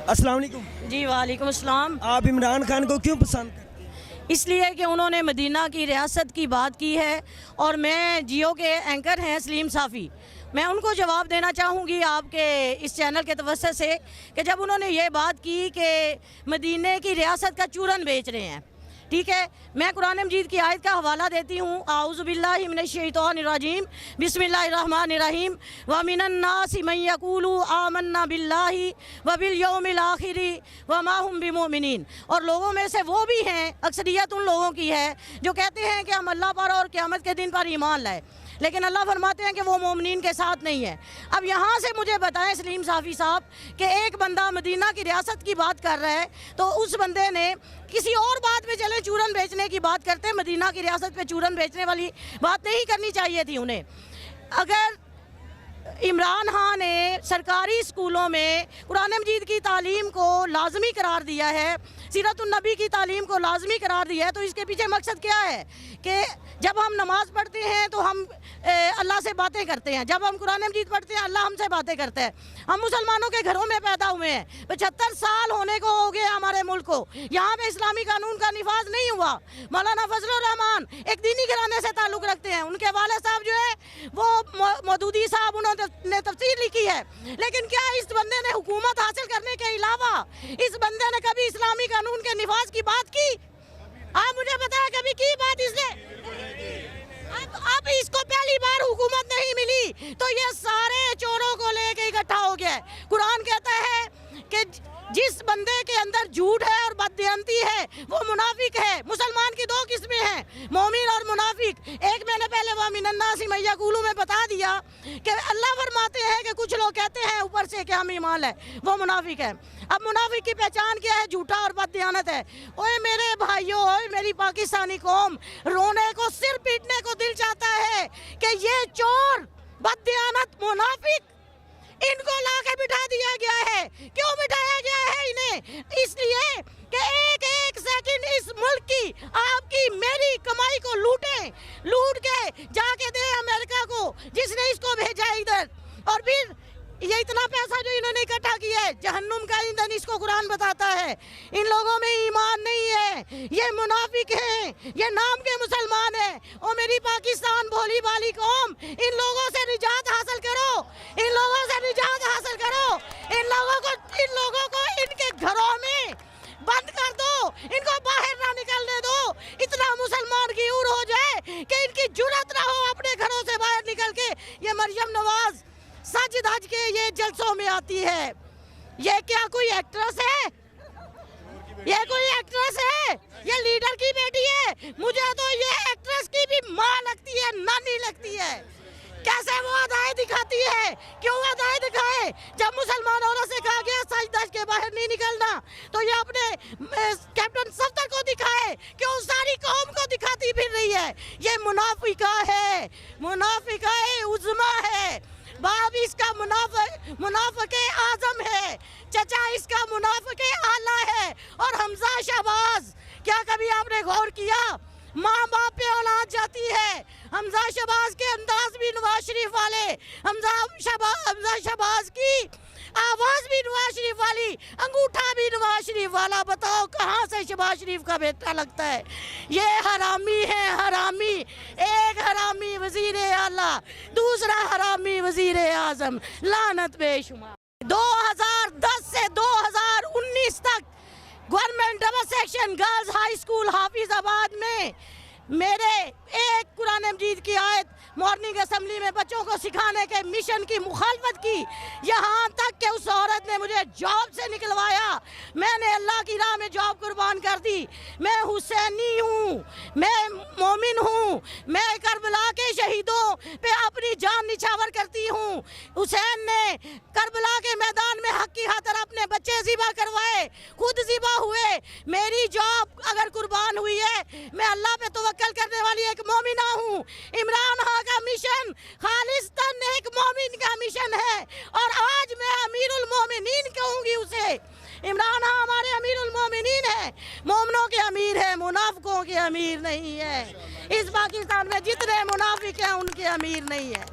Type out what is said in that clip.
अस्सलाम वालेकुम। जी वालेकुम अस्सलाम। आप इमरान खान को क्यों पसंद करते हैं? इसलिए कि उन्होंने मदीना की रियासत की बात की है, और मैं जियो के एंकर हैं सलीम साफ़ी, मैं उनको जवाब देना चाहूँगी आपके इस चैनल के तवज्जो से कि जब उन्होंने ये बात की कि मदीने की रियासत का चूरन बेच रहे हैं, ठीक है, मैं कुरान मजीद की आयत का हवाला देती हूँ। आऊज़ु बिल्लाहि मिनश शैतानिर रजीम, बिस्मिल्लाहिर रहमानिर रहीम, व मिनन नासि मन यक़ूलु आमन्ना बिल्लाहि व बिल यौमिल आखिरि व मा हुम बिमुमिनीन। और लोगों में से वो भी हैं, अक्सरियत उन लोगों की है जो कहते हैं कि हम अल्लाह पर और क़यामत के दिन पर ईमान लाए, लेकिन अल्लाह फरमाते हैं कि वो मोमिनीन के साथ नहीं है। अब यहाँ से मुझे बताएं सलीम साफ़ी साहब कि एक बंदा मदीना की रियासत की बात कर रहा है, तो उस बंदे ने किसी और बात पे चले चूरन बेचने की बात करते हैं, मदीना की रियासत पे चूरन बेचने वाली बात नहीं करनी चाहिए थी उन्हें। अगर इमरान खान ने सरकारी स्कूलों में कुरान मजीद की तालीम को लाजमी करार दिया है, सीरतुन नबी की तालीम को लाजमी करार दिया है, तो इसके पीछे मकसद क्या है कि जब हम नमाज़ पढ़ते हैं तो हम अल्लाह से बातें करते हैं, जब हम कुरान मजीद पढ़ते हैं अल्लाह हमसे बातें करते हैं। हम मुसलमानों के घरों में पैदा हुए हैं, 75 साल होने को हो गए हमारे मुल्क को, यहाँ पे इस्लामी कानून का निफाज नहीं हुआ। मौलाना फजलुर रहमान एक दीनी घराने से ताल्लुक़ रखते हैं, उनके वाले साहब जो है वो मौदूदी साहब, उन्होंने तफसीर लिखी है, लेकिन क्या इस बंदे ने हुकूमत हासिल करने के अलावा इस बंदे ने कभी इस्लामी कानून के निफाज की बात की? आप मुझे बताया कभी की बात इसने? अब इसको पहली बार हुकूमत नहीं मिली तो ये सारे चोरों को लेके इकट्ठा हो गया। कुरान कहता है कि जिस बंदे के अंदर झूठ है और बददियांती है वो मुनाफिक है। मुसलमान की दो किस्में हैं, मोमिन और मुनाफिक। एक मैंने पहले वो मिनन्नासी मैया कुलू में बता दिया कि अल्लाह फरमाते हैं कि कुछ लोग कहते हैं ऊपर से कि हम ईमान है, वो मुनाफिक है। अब मुनाफिक की पहचान क्या है? झूठा और बददियानत है। ओए मेरे भाइयों, ओए मेरी पाकिस्तानी कौम, रोने को सिर पीटने को दिल चाहता है कि ये चोर, बददियानत, मुनाफिक, इनको लाके बिठा दिया गया है। क्यों बिठाया गया है इन्हें? इसलिए कि एक एक सेकंड इस मुल्क की, आपकी, मेरी कमाई को लूट के जाके दे अमेरिका को, जिसने इसको भेजा इधर। और फिर ये इतना पैसा जो इन्होंने इकट्ठा किया है, जहन्नुम का ईंधन इसको कुरान बताता है। इन लोगों में ईमान नहीं है, ये मुनाफिक हैं, ये नाम के मुसलमान हैं। और मेरी पाकिस्तान भोली भाली कौम, इन लोगों से निजात हासिल करो, इन लोगों से निजात हासिल करो। इन लोगों को इनके घरों में बंद कर दो, इनको बाहर ना निकलने दो। इतना मुसलमान की उर हो जाए कि इनकी जुर्रत ना हो अपने घरों से बाहर निकल के ये मरियम नवाज सज धज के ये जलसों में आती है। ये क्या कोई एक्ट्रेस है? ये कोई एक्ट्रेस है? ये लीडर की बेटी है? मुझे तो ये एक्ट्रेस की भी माँ लगती है, नानी लगती है। कैसे वो अदाएं दिखाती है? क्यों अदाएं दिखाए? जब मुसलमान औरत से कहा गया सज धज के बाहर नहीं निकलना, तो ये अपने कैप्टन सफ्दर को दिखाए, क्यों सारी कौम को दिखाती फिर रही है? ये मुनाफिका है, मुनाफिका उज़्मा है। बाप इसका मुनाफिक आजम है, चचा इसका मुनाफिक आला है। और हमजा शहबाज, क्या कभी आपने गौर किया? माँ बाप पे औलाद जाती है। हमजा शहबाज के अंदाज भी नवाज शरीफ वाले, हमजा शहबाज की आवाज भी नवाज शरीफ वाली, अंगूठा भी नवाज शरीफ वाला। बताओ कहाँ से शहबाज शरीफ का बेटा लगता है? ये हरामी है, हरामी। एक हरामी वजीर आला, दूसरा हरामी वजीर आजम, लानत बेशुमार। 2010 से 2019 तक government double section girls high school Hafizabad में मेरे एक कुरान मजीद की आयत मॉर्निंग असेंबली में बच्चों को सिखाने के मिशन की मुखालफत की, यहाँ तक कि उस औरत ने मुझे जॉब से निकलवाया। मैंने अल्लाह की राह में जॉब कुर्बान कर दी। मैं हुसैनी हूँ, मैं मोमिन हूँ, मैं करबला के शहीदों पे अपनी जान निछावर करती हूँ। हुसैन ने करबला के मैदान में हक की खातिर अपने बच्चे ज़िबा करवाए, खुद ज़िबा हुए। मेरी जॉब अगर कुर्बान हुई है, मैं अल्लाह पे तवक्कल करने वाली एक मोमिना हूँ। इमरान खान का मिशन खालिस्तान एक मोमिन का मिशन है, और आज मैं अमीरुल मोमिनीन कहूँगी उसे। इमरान खान हमारे अमीरुल मोमिनीन है, मोमिनों के अमीर है, मुनाफिकों के अमीर नहीं है। इस पाकिस्तान में जितने मुनाफिक हैं उनके अमीर नहीं है।